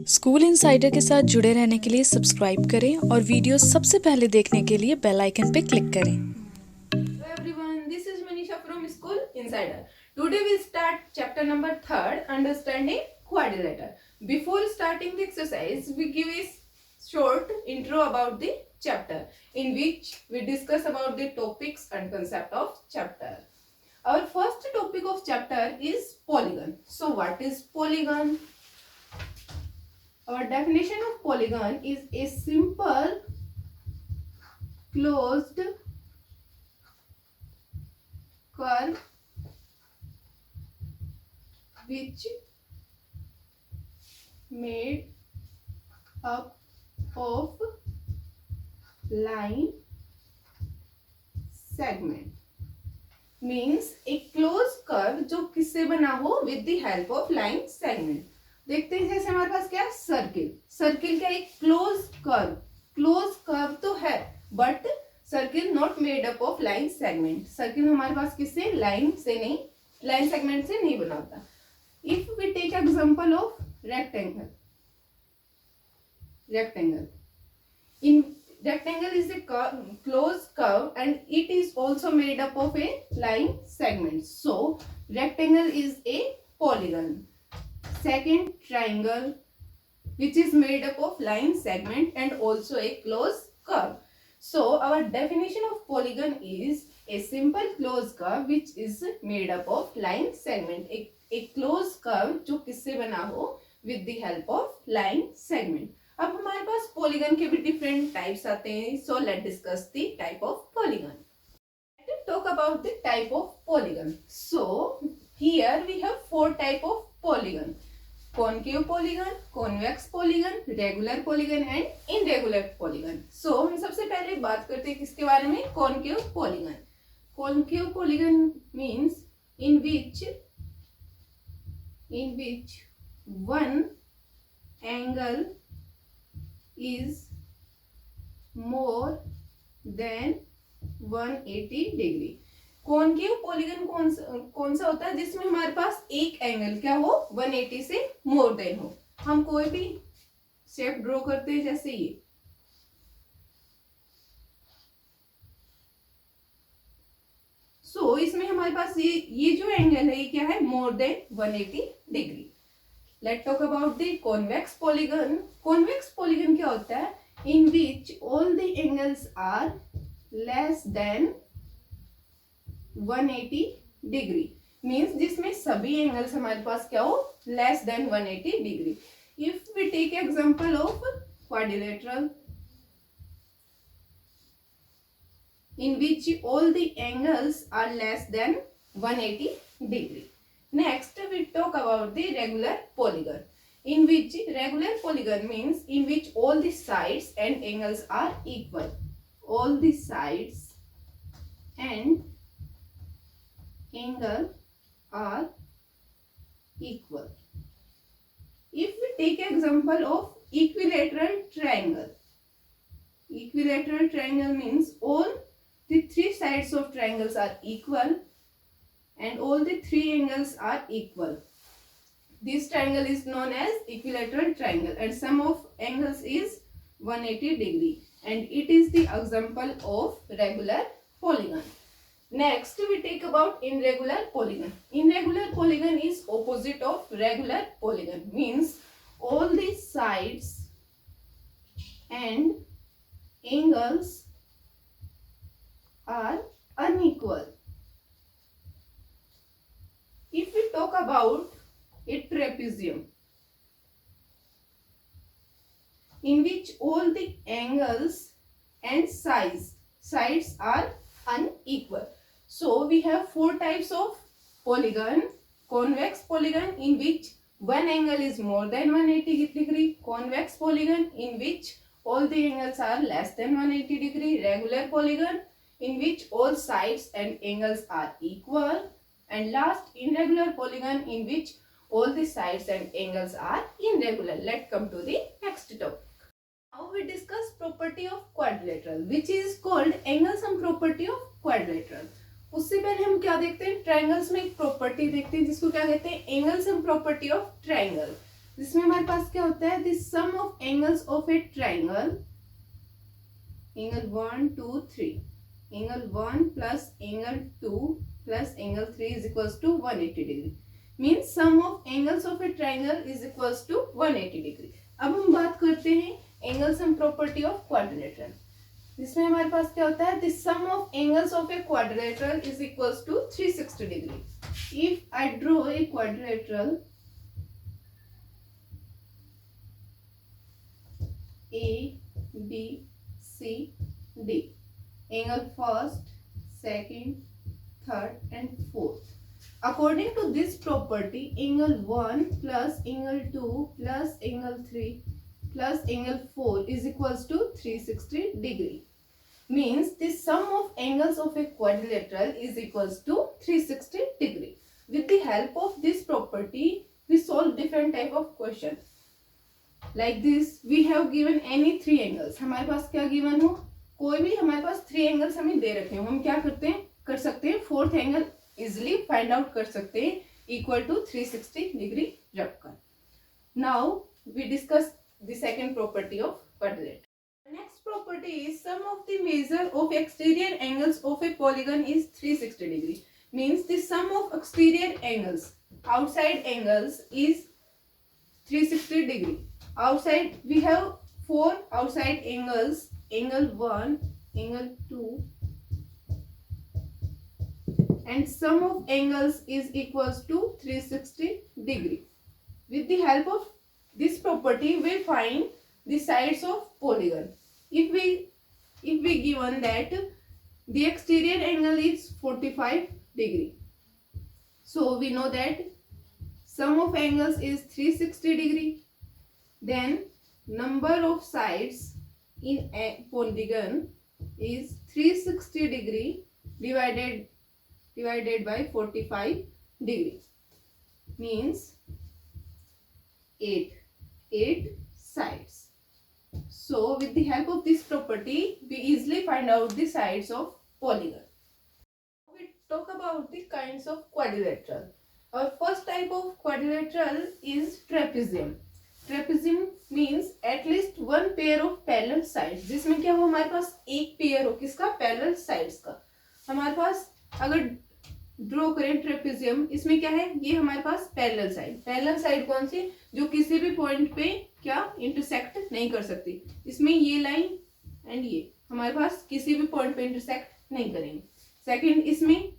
School insider के साथ जुड़े रहने के लिए सब्सक्राइब करें और वीडियो सबसे पहले देखने के लिए बेल आइकन पर क्लिक करें। Hello everyone, this is Manisha from School Insider. Today we start chapter number 3, Understanding Quadrilateral. Before starting the exercise, we give a short intro about the chapter in which we discuss about the topics and concept of chapter. Our first topic of chapter is polygon. So what is polygon? Our definition of polygon is a simple closed curve which made up of line segment means a closed curve जो किससे बना हो with the help of line segment. देखते हैं जैसे हमारे पास क्या है सर्किल. सर्किल क्या एक क्लोज कर्व तो है but circle not made up of line segment. Circle हमारे पास किससे लाइन सेगमेंट से नहीं बना होता. If we take example of rectangle in rectangle is a closed curve and it is also made up of a line segment. So rectangle is a polygon. Second, triangle which is made up of line segment and also a closed curve. So our definition of polygon is a simple closed curve which is made up of line segment. A closed curve जो किससे बना हो with the help of line segment. अब हमारे पास polygon के भी different types आते हैं. So let's discuss the type of polygon. Let's talk about the type of polygon. So here we have 4 type of polygon. Concave polygon, convex polygon, regular polygon and irregular polygon. So हम सबसे पहले बात करते हैं किसके बारे में. Concave polygon. Concave polygon means in which one angle is more than 180 degree. Concave polygon कौन सा होता है जिसमें हमारे पास एक एंगल क्या हो 180 से मोर देन हो. हम कोई भी शेप ड्रॉ करते हैं जैसे ये. सो इसमें हमारे पास ये जो एंगल है ये क्या है more than 180 degree. Let's talk about the convex polygon. Convex polygon क्या होता है in which all the angles are less than 180 degree. Means जिसमें सभी एंगल्स हमारे पास क्या हो less than 180 degree. If we take example of quadrilateral in which all the angles are less than 180 degree. Next we talk about the regular polygon in which regular polygon means in which all the sides and angles are equal. All the sides and angle are equal. If we take example of equilateral triangle. Equilateral triangle means all the 3 sides of triangles are equal and all the 3 angles are equal. This triangle is known as equilateral triangle and sum of angles is 180 degree and it is the example of regular polygon. Next we take about irregular polygon. Irregular polygon is opposite of regular polygon means all the sides and angles are unequal. If we talk about a trapezium in which all the angles and sides are unequal. So we have 4 types of polygon. Convex polygon in which one angle is more than 180 degree. Convex polygon in which all the angles are less than 180 degree. Regular polygon in which all sides and angles are equal. And last, irregular polygon in which all the sides and angles are irregular. Let's come to the next topic. Now we discuss property of quadrilateral which is called angle sum property of quadrilateral. उससे पहले हम क्या देखते हैं triangles में एक property देखते हैं जिसको क्या कहते हैं angle sum property of triangle. जिसमें हमारे पास क्या होता है, the sum of angles of a triangle, angle 1 2 3, angle 1 plus angle 2 plus angle 3 is equals to 180 degree, means sum of angles of a triangle is equals to 180 degree. अब हम बात करते हैं angle sum property of quadrilateral, जिसमें हमारे पास क्या होता है, the sum of angles of a quadrilateral is equals to 360 degree. If I draw a quadrilateral A B C D, angle first, second, third and fourth. According to this property, angle 1 plus angle 2 plus angle 3 plus angle 4 is equals to 360 degree. Means the sum of angles of a quadrilateral is equals to 360 degree. With the help of this property, we solve different type of question. Like this, we have given any three angles. हमारे पास क्या given हो, कोई भी हमारे पास three angles हमें दे रखे हो, हम क्या करते हैं, कर सकते हैं fourth angle easily find out कर सकते हैं इक्वल टू 360 डिग्री रखकर। Now we discuss the second property of quadrilateral. Next property is sum of the measure of exterior angles of a polygon is 360 degree, means the sum of exterior angles, outside angles is 360 degree. Outside we have four outside angles, angle 1, angle 2 and sum of angles is equals to 360 degree. With the help of this property we find the sides of polygon. If we given that the exterior angle is 45 degree, so we know that sum of angles is 360 degree. Then number of sides in a polygon is 360 degree divided by 45 degree, means 8 sides. So with the help of this property we easily find out the sides of polygon. We talk about the kinds of quadrilateral. Our first type of quadrilateral is trapezium. Trapezium means at least one pair of parallel sides, जिसमें क्या हो, हमारे पास एक pair हो किसका, parallel sides का। हमारे पास अगर ड्रॉ करें ट्रेपेजियम, इसमें क्या है, ये हमारे पास पैरेलल साइड कौन सी, जो किसी भी पॉइंट पे क्या इंटरसेक्ट नहीं कर सकती। इसमें ये लाइन एंड ये हमारे पास किसी भी पॉइंट पे इंटरसेक्ट नहीं करेंगे। सेकंड, इसमें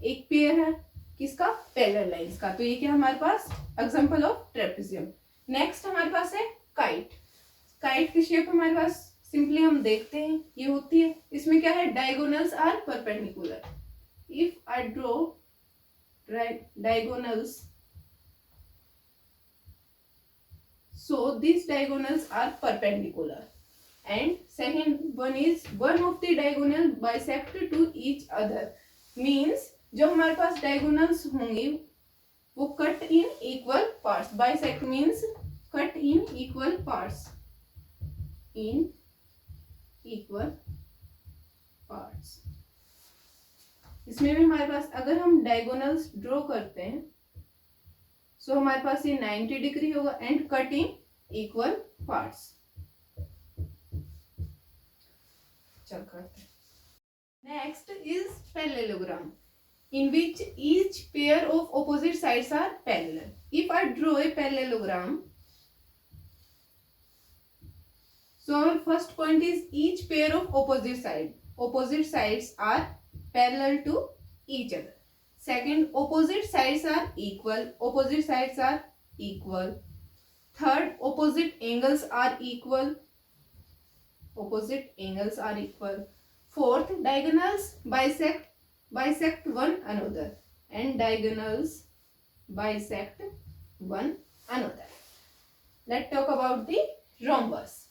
एक पेयर है किसका, पैरेलल लाइंस का, तो ये क्या हमारे पास एग्जांपल ऑफ ट्रेपेजियम। नेक्स्ट हमारे पास है काइट की शेप हमारे पास सिंपली हम देखते हैं ये होती है, इसमें क्या है, diagonals are perpendicular. If I draw diagonals, so these diagonals are perpendicular, and second one is one of the diagonal bisect to each other, means जो हमारे पास diagonals होंगे वो cut in equal parts, bisect means cut in equal parts, in equal parts। इसमें भी हमारे पास अगर हम diagonals draw करते हैं सो हमारे पास ये 90 डिग्री होगा and cut in equal parts. चल करते हैं। Next is parallelogram in which each pair of opposite sides are parallel. If I draw a parallelogram, so our first point is each pair of opposite sides are parallel to each other. Second, opposite sides are equal. Third, opposite angles are equal. Fourth, diagonals bisect one another, and diagonals bisect one another. Let's talk about the rhombus.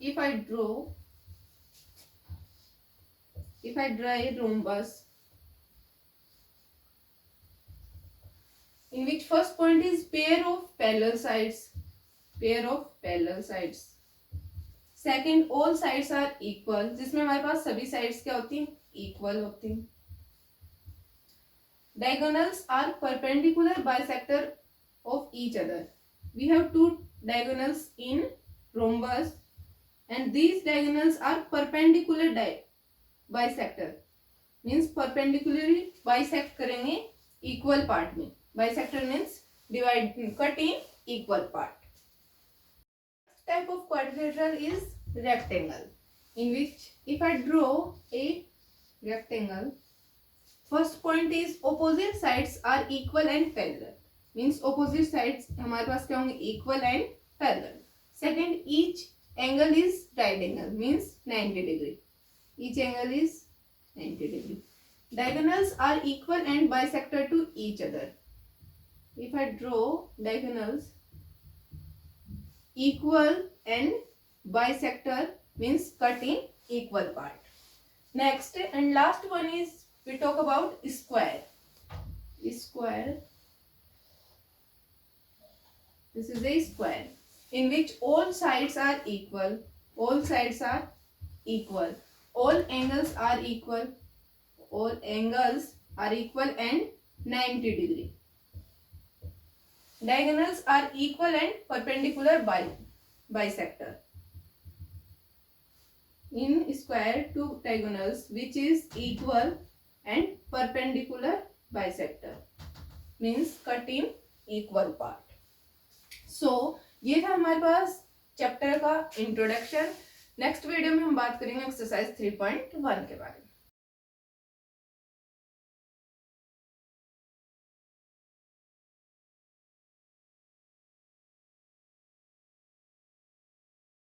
If I draw a rhombus in which first point is pair of parallel sides. Second, all sides are equal, जिसमें हमारे पास सभी sides क्या होती हैं, equal होती हैं। Diagonals are perpendicular bisector of each other. We have two diagonals in rhombus and these diagonals are perpendicular bisector. Means perpendicularly bisect करेंगे equal part में. Bisector means divide, cut in equal part. Type of quadrilateral is rectangle, in which if I draw a rectangle, first point is opposite sides are equal and parallel. Means opposite sides हमारे पास क्या होंगे? Equal and parallel. Second, each angle is right angle, means 90 degree. Each angle is 90 degree. Diagonals are equal and bisector to each other. If I draw diagonals, equal and bisector means cut in equal part. Next and last one is we talk about square. Square. This is a square in which all sides are equal. All sides are equal. All angles are equal. All angles are equal and 90 degree. Diagonals are equal and perpendicular bisector. In square, two diagonals which is equal and perpendicular bisector means cut in equal part. So ये था हमारे पास chapter का introduction. Next video में हम बात करेंगे exercise 3.1 के बारे में.